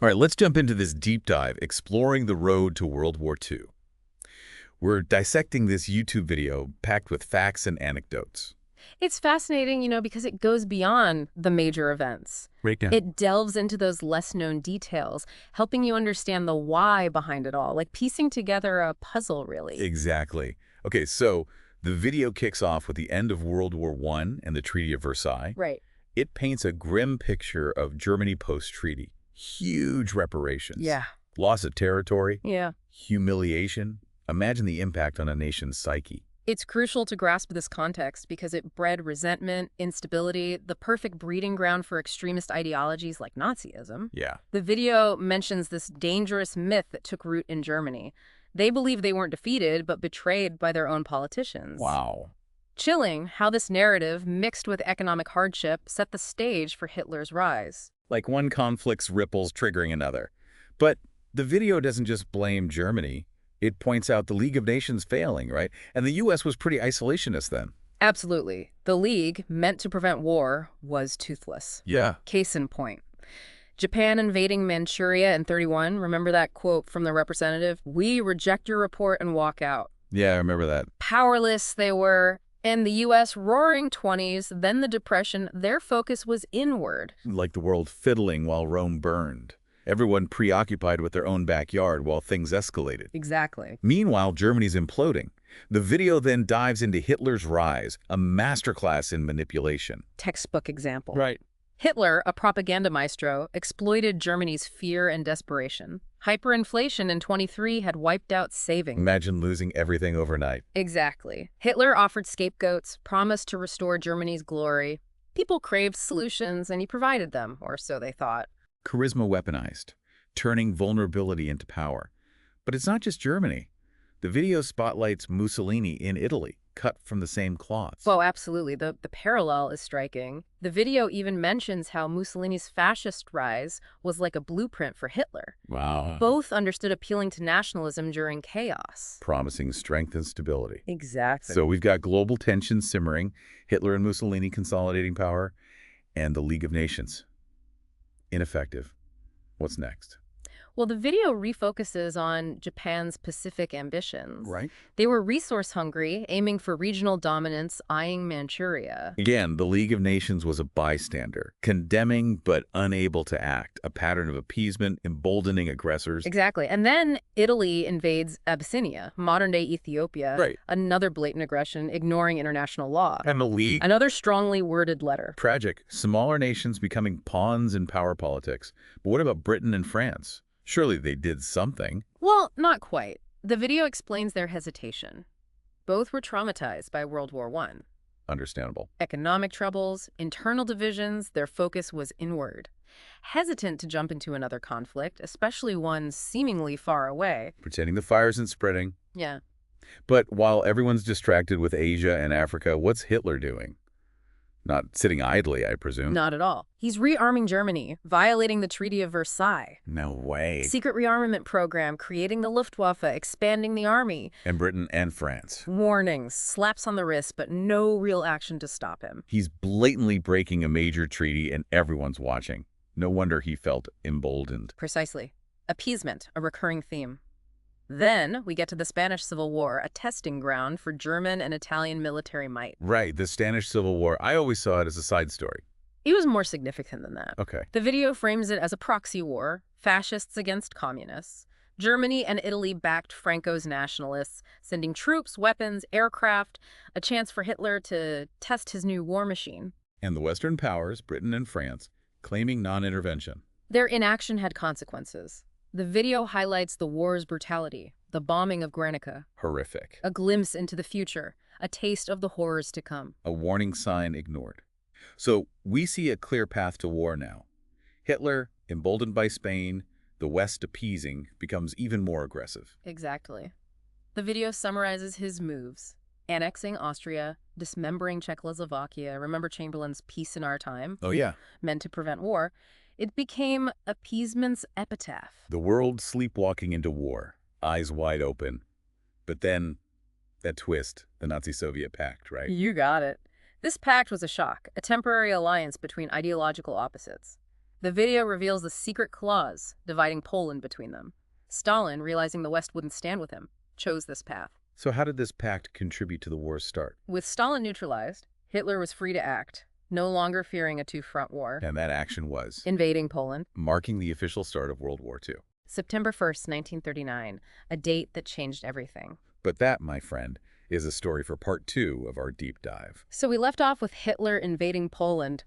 All right, let's jump into this deep dive, exploring the road to World War II. We're dissecting this YouTube video packed with facts and anecdotes. It's fascinating, because it goes beyond the major events. Breakdown. It delves into those less-known details, helping you understand the why behind it all, like piecing together a puzzle, really. Exactly. Okay, so the video kicks off with the end of World War I and the Treaty of Versailles. Right. It paints a grim picture of Germany post-treaty. Huge reparations. Yeah. Loss of territory. Yeah. Humiliation. Imagine the impact on a nation's psyche. It's crucial to grasp this context because it bred resentment, instability, the perfect breeding ground for extremist ideologies like Nazism. Yeah. The video mentions this dangerous myth that took root in Germany. They believe they weren't defeated, but betrayed by their own politicians. Wow. Chilling how this narrative, mixed with economic hardship, set the stage for Hitler's rise. Like one conflict's ripples triggering another. But the video doesn't just blame Germany. It points out the League of Nations failing, right? And the U.S. was pretty isolationist then. Absolutely. The League, meant to prevent war, was toothless. Yeah. Case in point. Japan invading Manchuria in '31, remember that quote from the representative? "We reject your report and walk out." Yeah, I remember that. Powerless they were. And the U.S. roaring 20s, then the Depression, their focus was inward. Like the world fiddling while Rome burned. Everyone preoccupied with their own backyard while things escalated. Exactly. Meanwhile, Germany's imploding. The video then dives into Hitler's rise, a masterclass in manipulation. Textbook example. Right. Hitler, a propaganda maestro, exploited Germany's fear and desperation. Hyperinflation in '23 had wiped out savings. Imagine losing everything overnight. Exactly. Hitler offered scapegoats, promised to restore Germany's glory. People craved solutions, and he provided them, or so they thought. Charisma weaponized, turning vulnerability into power. But it's not just Germany. The video spotlights Mussolini in Italy, cut from the same cloth. Well, absolutely. The parallel is striking. The video even mentions how Mussolini's fascist rise was like a blueprint for Hitler. Wow. Both understood appealing to nationalism during chaos. Promising strength and stability. Exactly. So we've got global tension simmering, Hitler and Mussolini consolidating power, and the League of Nations. Ineffective. What's next? Well, the video refocuses on Japan's Pacific ambitions. Right. They were resource-hungry, aiming for regional dominance, eyeing Manchuria. Again, the League of Nations was a bystander, condemning but unable to act, a pattern of appeasement, emboldening aggressors. Exactly. And then Italy invades Abyssinia, modern-day Ethiopia. Right. Another blatant aggression, ignoring international law. And the League? Another strongly worded letter. Tragic. Smaller nations becoming pawns in power politics. But what about Britain and France? Surely they did something. Well, not quite. The video explains their hesitation. Both were traumatized by World War I. Understandable. Economic troubles, internal divisions, their focus was inward. Hesitant to jump into another conflict, especially one seemingly far away. Pretending the fire isn't spreading. Yeah. But while everyone's distracted with Asia and Africa, what's Hitler doing? Not sitting idly, I presume. Not at all. He's rearming Germany, violating the Treaty of Versailles. No way. Secret rearmament program, creating the Luftwaffe, expanding the army. And Britain and France. Warnings, slaps on the wrist, but no real action to stop him. He's blatantly breaking a major treaty and everyone's watching. No wonder he felt emboldened. Precisely. Appeasement, a recurring theme. Then we get to the Spanish Civil War, a testing ground for German and Italian military might. Right, the Spanish Civil War. I always saw it as a side story. It was more significant than that. Okay. The video frames it as a proxy war, fascists against communists. Germany and Italy backed Franco's nationalists, sending troops, weapons, aircraft, a chance for Hitler to test his new war machine. And the Western powers, Britain and France, claiming non-intervention. Their inaction had consequences. The video highlights the war's brutality, the bombing of Guernica. Horrific. A glimpse into the future, a taste of the horrors to come. A warning sign ignored. So we see a clear path to war now. Hitler, emboldened by Spain, the West appeasing, becomes even more aggressive. Exactly. The video summarizes his moves. Annexing Austria, dismembering Czechoslovakia. Remember Chamberlain's peace in our time? Oh, yeah. Meant to prevent war. It became appeasement's epitaph. The world sleepwalking into war, eyes wide open. But then, that twist, the Nazi-Soviet pact, right? You got it. This pact was a shock, a temporary alliance between ideological opposites. The video reveals the secret clause dividing Poland between them. Stalin, realizing the West wouldn't stand with him, chose this path. So how did this pact contribute to the war's start? With Stalin neutralized, Hitler was free to act, no longer fearing a two-front war, And that action was invading Poland. marking the official start of World War II. September 1st, 1939, a date that changed everything. But that, my friend, is a story for part 2 of our deep dive. So we left off with Hitler invading Poland.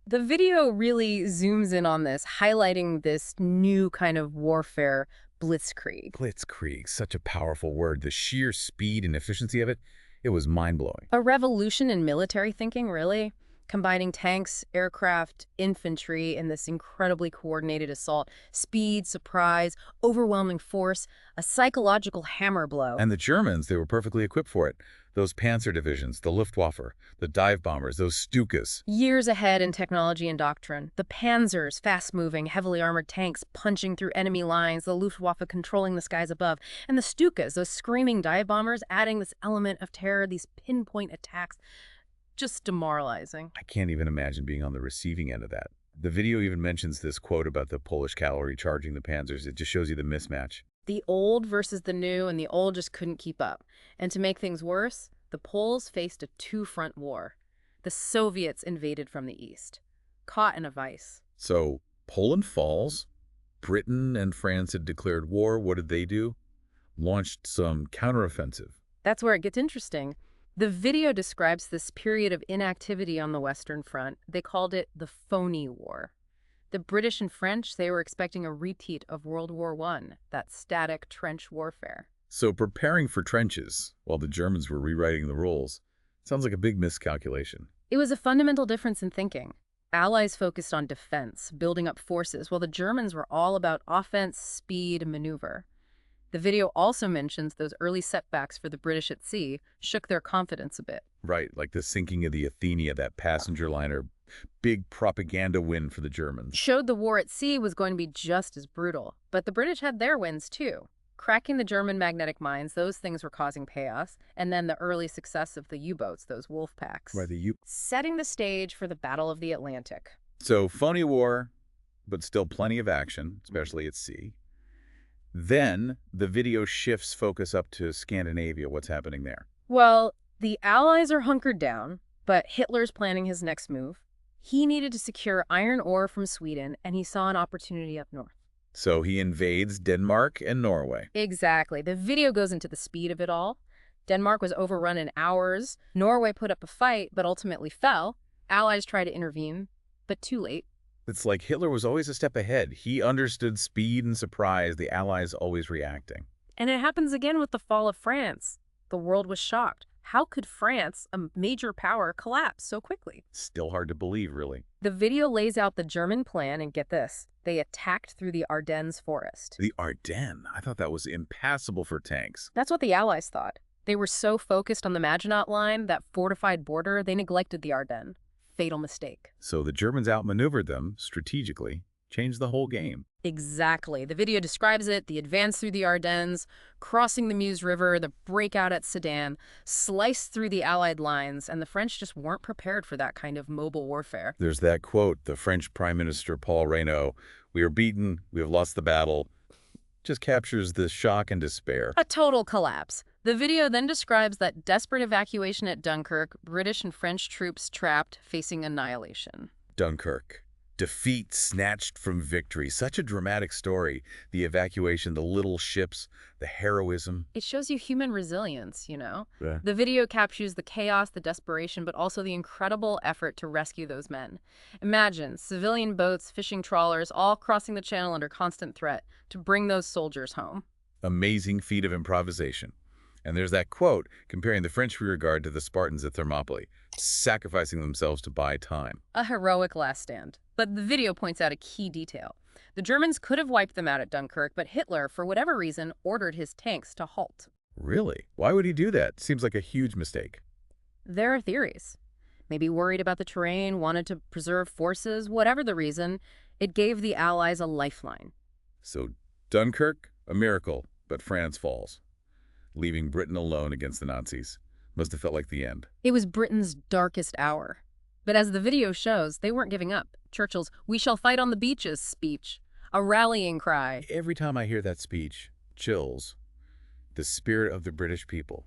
The video really zooms in on this, highlighting this new kind of warfare, blitzkrieg. Blitzkrieg, such a powerful word. The sheer speed and efficiency of it, it was mind-blowing. A revolution in military thinking, really, combining tanks, aircraft, infantry in this incredibly coordinated assault. Speed, surprise, overwhelming force, a psychological hammer blow. And the Germans, they were perfectly equipped for it. Those Panzer divisions, the Luftwaffe, the dive bombers, those Stukas. Years ahead in technology and doctrine. The Panzers, fast-moving, heavily armored tanks punching through enemy lines, the Luftwaffe controlling the skies above, and the Stukas, those screaming dive bombers, adding this element of terror, these pinpoint attacks. Just demoralizing. I can't even imagine being on the receiving end of that. The video even mentions this quote about the Polish cavalry charging the Panzers. It just shows you the mismatch. The old versus the new, and the old just couldn't keep up. And to make things worse, the Poles faced a two-front war. The Soviets invaded from the east, caught in a vice. So Poland falls. Britain and France had declared war. What did they do? Launched some counteroffensive. That's where it gets interesting. The video describes this period of inactivity on the Western Front. They called it the phony war. The British and French, they were expecting a repeat of World War I, that static trench warfare. So preparing for trenches while the Germans were rewriting the rules sounds like a big miscalculation. It was a fundamental difference in thinking. Allies focused on defense, building up forces, while the Germans were all about offense, speed, and maneuver. The video also mentions those early setbacks for the British at sea shook their confidence a bit. Right, like the sinking of the Athenia, that passenger liner, big propaganda win for the Germans. Showed the war at sea was going to be just as brutal. But the British had their wins too. Cracking the German magnetic mines, those things were causing chaos. And then the early success of the U-boats, those wolf packs. Right, the U. Setting the stage for the Battle of the Atlantic. So phony war, but still plenty of action, especially at sea. Then the video shifts focus up to Scandinavia. What's happening there? Well, the Allies are hunkered down, but Hitler's planning his next move. He needed to secure iron ore from Sweden, and he saw an opportunity up north. So he invades Denmark and Norway. Exactly. The video goes into the speed of it all. Denmark was overrun in hours. Norway put up a fight, but ultimately fell. Allies tried to intervene, but too late. It's like Hitler was always a step ahead. He understood speed and surprise, the Allies always reacting. And it happens again with the fall of France. The world was shocked. How could France, a major power, collapse so quickly? Still hard to believe, really. The video lays out the German plan, and get this, they attacked through the Ardennes forest. The Ardennes, I thought that was impassable for tanks. That's what the Allies thought. They were so focused on the Maginot Line, that fortified border, they neglected the Ardennes. Fatal mistake. So the Germans outmaneuvered them strategically, changed the whole game. Exactly. The video describes it, the advance through the Ardennes, crossing the Meuse River, the breakout at Sedan, sliced through the Allied lines, and the French just weren't prepared for that kind of mobile warfare. There's that quote, the French Prime Minister Paul Reynaud, "We are beaten, we have lost the battle," just captures the shock and despair. A total collapse. The video then describes that desperate evacuation at Dunkirk, British and French troops trapped, facing annihilation. Dunkirk. Defeat snatched from victory. Such a dramatic story. The evacuation, the little ships, the heroism. It shows you human resilience, you know? Yeah. The video captures the chaos, the desperation, but also the incredible effort to rescue those men. Imagine civilian boats, fishing trawlers, all crossing the channel under constant threat to bring those soldiers home. Amazing feat of improvisation. And there's that quote comparing the French rearguard to the Spartans at Thermopylae, sacrificing themselves to buy time. A heroic last stand. But the video points out a key detail. The Germans could have wiped them out at Dunkirk, but Hitler, for whatever reason, ordered his tanks to halt. Really? Why would he do that? Seems like a huge mistake. There are theories. Maybe worried about the terrain, wanted to preserve forces, whatever the reason, it gave the Allies a lifeline. So Dunkirk, a miracle, but France falls, leaving Britain alone against the Nazis. Must have felt like the end. It was Britain's darkest hour. But as the video shows, they weren't giving up. Churchill's "We shall fight on the beaches" speech, a rallying cry. Every time I hear that speech, chills. The spirit of the British people,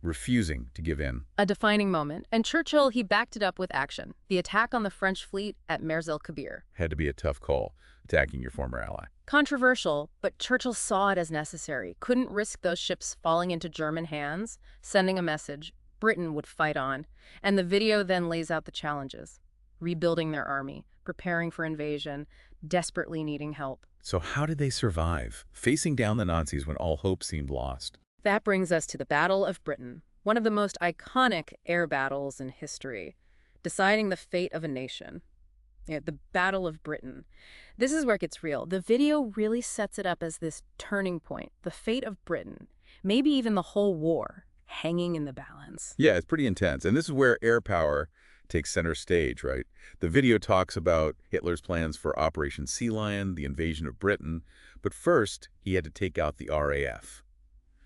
refusing to give in. A defining moment, and Churchill, he backed it up with action. The attack on the French fleet at Mers el-Kabir. Had to be a tough call, attacking your former ally. Controversial, but Churchill saw it as necessary. Couldn't risk those ships falling into German hands, sending a message. Britain would fight on. And the video then lays out the challenges. Rebuilding their army, preparing for invasion, desperately needing help. So how did they survive, facing down the Nazis when all hope seemed lost? That brings us to the Battle of Britain, one of the most iconic air battles in history, deciding the fate of a nation. Yeah, the Battle of Britain. This is where it gets real. The video really sets it up as this turning point, the fate of Britain, maybe even the whole war, hanging in the balance. Yeah, it's pretty intense. And this is where air power takes center stage, right? The video talks about Hitler's plans for Operation Sea Lion, the invasion of Britain. But first, he had to take out the RAF.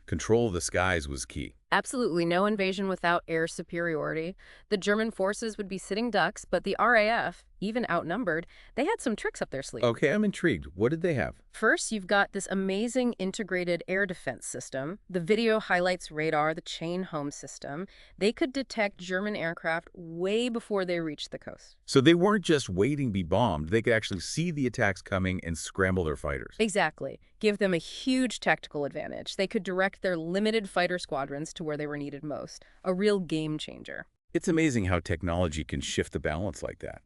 Control of the skies was key. Absolutely no invasion without air superiority. The German forces would be sitting ducks, but the RAF, even outnumbered, they had some tricks up their sleeve. Okay, I'm intrigued. What did they have? First, you've got this amazing integrated air defense system. The video highlights radar, the chain home system. They could detect German aircraft way before they reached the coast. So they weren't just waiting to be bombed. They could actually see the attacks coming and scramble their fighters. Exactly. Give them a huge tactical advantage. They could direct their limited fighter squadrons to where they were needed most. A real game changer. It's amazing how technology can shift the balance like that.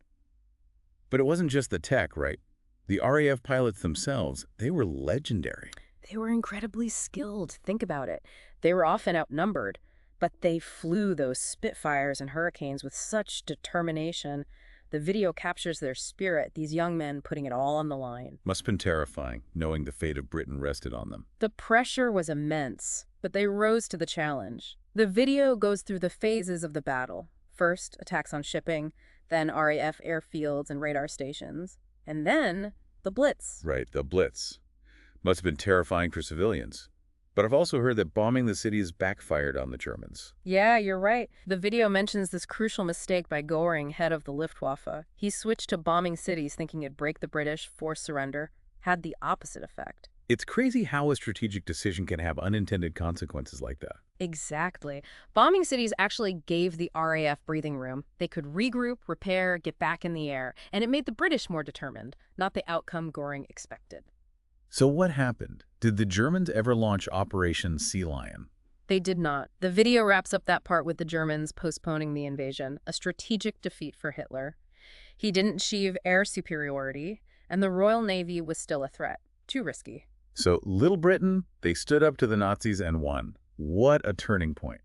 But it wasn't just the tech, right? The RAF pilots themselves, they were legendary. They were incredibly skilled. Think about it. They were often outnumbered, but they flew those Spitfires and Hurricanes with such determination. The video captures their spirit, these young men putting it all on the line. Must have been terrifying, knowing the fate of Britain rested on them. The pressure was immense, but they rose to the challenge. The video goes through the phases of the battle. First, attacks on shipping, then RAF airfields and radar stations, and then the Blitz. Right, the Blitz. Must have been terrifying for civilians. But I've also heard that bombing the cities backfired on the Germans. Yeah, you're right. The video mentions this crucial mistake by Göring, head of the Luftwaffe. He switched to bombing cities thinking it'd break the British, force surrender. Had the opposite effect. It's crazy how a strategic decision can have unintended consequences like that. Exactly. Bombing cities actually gave the RAF breathing room. They could regroup, repair, get back in the air. And it made the British more determined, not the outcome Göring expected. So what happened? Did the Germans ever launch Operation Sea Lion? They did not. The video wraps up that part with the Germans postponing the invasion, a strategic defeat for Hitler. He didn't achieve air superiority, and the Royal Navy was still a threat. Too risky. So Little Britain, they stood up to the Nazis and won. What a turning point.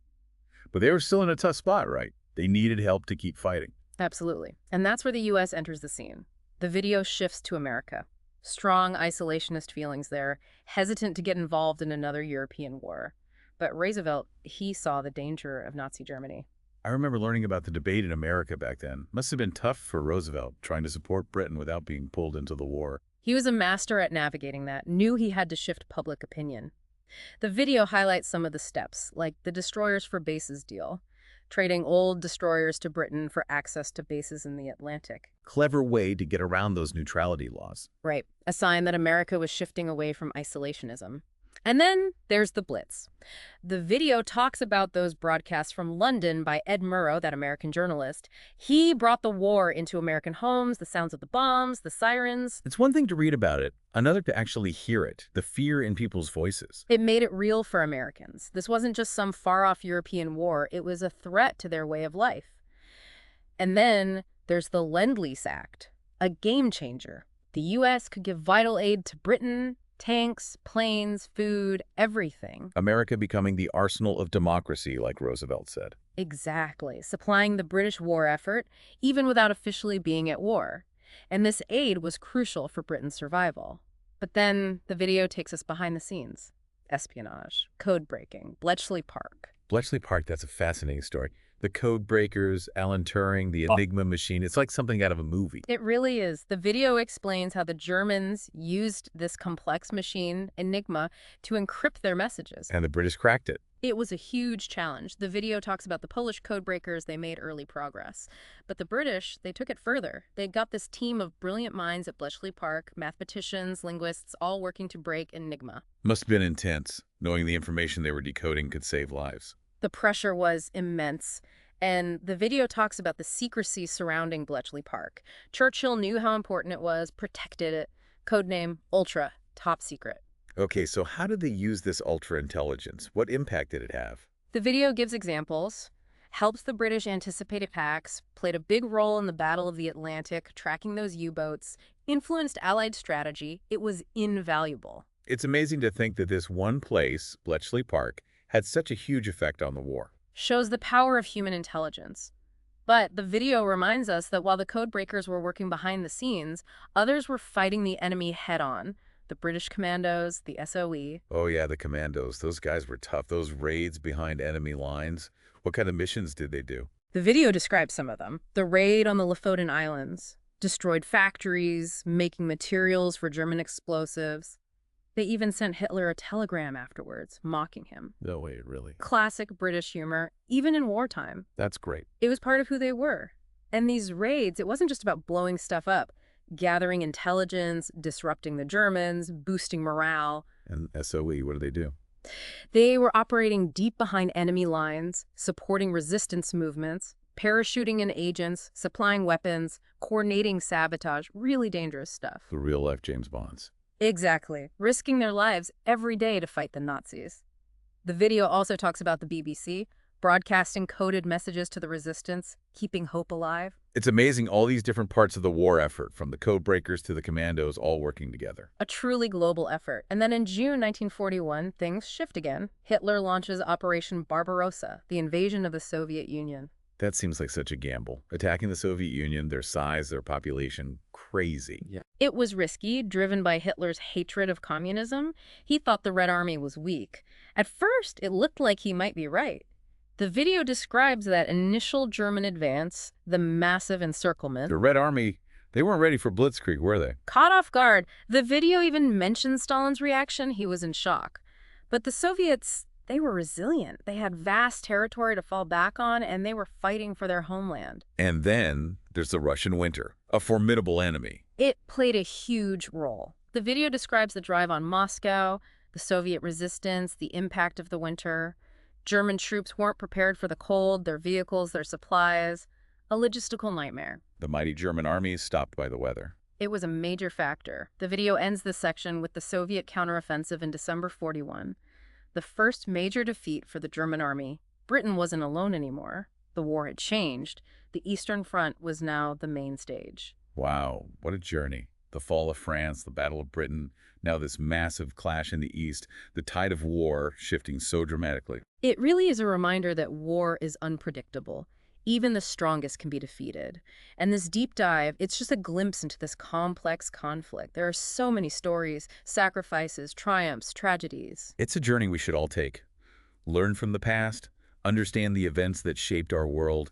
But they were still in a tough spot, right? They needed help to keep fighting. Absolutely. And that's where the U.S. enters the scene. The video shifts to America. Strong isolationist feelings there, hesitant to get involved in another European war. But Roosevelt, he saw the danger of Nazi Germany. I remember learning about the debate in America back then. Must have been tough for Roosevelt, trying to support Britain without being pulled into the war. He was a master at navigating that, knew he had to shift public opinion. The video highlights some of the steps, like the Destroyers for Bases deal, trading old destroyers to Britain for access to bases in the Atlantic. Clever way to get around those neutrality laws. Right, a sign that America was shifting away from isolationism. And then there's the Blitz. The video talks about those broadcasts from London by Ed Murrow, that American journalist. He brought the war into American homes, the sounds of the bombs, the sirens. It's one thing to read about it, another to actually hear it, the fear in people's voices. It made it real for Americans. This wasn't just some far-off European war. It was a threat to their way of life. And then there's the Lend-Lease Act, a game changer. The U.S. could give vital aid to Britain. Tanks, planes, food, everything. America becoming the arsenal of democracy, like Roosevelt said. Exactly. Supplying the British war effort, even without officially being at war. And this aid was crucial for Britain's survival. But then the video takes us behind the scenes. Espionage, code breaking, Bletchley Park. Bletchley Park, that's a fascinating story. The code breakers, Alan Turing, the Enigma machine. It's like something out of a movie. It really is. The video explains how the Germans used this complex machine, Enigma, to encrypt their messages. And the British cracked it. It was a huge challenge. The video talks about the Polish codebreakers, they made early progress. But the British, they took it further. They got this team of brilliant minds at Bletchley Park, mathematicians, linguists, all working to break Enigma. Must have been intense, knowing the information they were decoding could save lives. The pressure was immense. And the video talks about the secrecy surrounding Bletchley Park. Churchill knew how important it was, protected it. Codename Ultra, top secret. Okay, so how did they use this ultra-intelligence? What impact did it have? The video gives examples, helps the British anticipate attacks, played a big role in the Battle of the Atlantic, tracking those U-boats, influenced Allied strategy. It was invaluable. It's amazing to think that this one place, Bletchley Park, had such a huge effect on the war. Shows the power of human intelligence. But the video reminds us that while the codebreakers were working behind the scenes, others were fighting the enemy head-on. The British commandos, the SOE. Oh yeah, the commandos. Those guys were tough. Those raids behind enemy lines. What kind of missions did they do? The video describes some of them. The raid on the Lofoten Islands, destroyed factories, making materials for German explosives. They even sent Hitler a telegram afterwards, mocking him. No way, really. Classic British humor, even in wartime. That's great. It was part of who they were. And these raids, it wasn't just about blowing stuff up. Gathering intelligence, disrupting the Germans, boosting morale. And SOE, what do they do? They were operating deep behind enemy lines, supporting resistance movements, parachuting in agents, supplying weapons, coordinating sabotage, really dangerous stuff. The real-life James Bonds. Exactly, risking their lives every day to fight the Nazis. The video also talks about the BBC, broadcasting coded messages to the resistance, keeping hope alive. It's amazing all these different parts of the war effort, from the codebreakers to the commandos, all working together. A truly global effort. And then in June 1941, things shift again. Hitler launches Operation Barbarossa, the invasion of the Soviet Union. That seems like such a gamble. Attacking the Soviet Union, their size, their population, crazy. Yeah. It was risky, driven by Hitler's hatred of communism. He thought the Red Army was weak. At first, it looked like he might be right. The video describes that initial German advance, the massive encirclement. The Red Army, they weren't ready for Blitzkrieg, were they? Caught off guard. The video even mentions Stalin's reaction. He was in shock. But the Soviets, they were resilient. They had vast territory to fall back on, and they were fighting for their homeland. And then there's the Russian winter, a formidable enemy. It played a huge role. The video describes the drive on Moscow, the Soviet resistance, the impact of the winter. German troops weren't prepared for the cold, their vehicles, their supplies. A logistical nightmare. The mighty German armies stopped by the weather. It was a major factor. The video ends this section with the Soviet counteroffensive in December 41. The first major defeat for the German army. Britain wasn't alone anymore. The war had changed. The Eastern Front was now the main stage. Wow, what a journey. The fall of France, the Battle of Britain, now this massive clash in the East, the tide of war shifting so dramatically. It really is a reminder that war is unpredictable. Even the strongest can be defeated. And this deep dive, it's just a glimpse into this complex conflict. There are so many stories, sacrifices, triumphs, tragedies. It's a journey we should all take. Learn from the past, understand the events that shaped our world.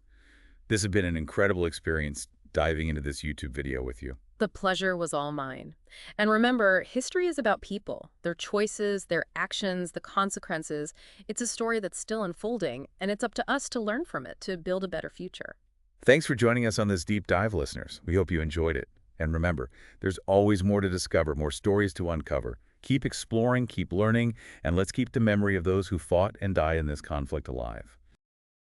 This has been an incredible experience diving into this YouTube video with you. The pleasure was all mine. And remember, history is about people, their choices, their actions, the consequences. It's a story that's still unfolding, and it's up to us to learn from it to build a better future. Thanks for joining us on this deep dive, listeners. We hope you enjoyed it. And remember, there's always more to discover, more stories to uncover. Keep exploring, keep learning, and let's keep the memory of those who fought and died in this conflict alive.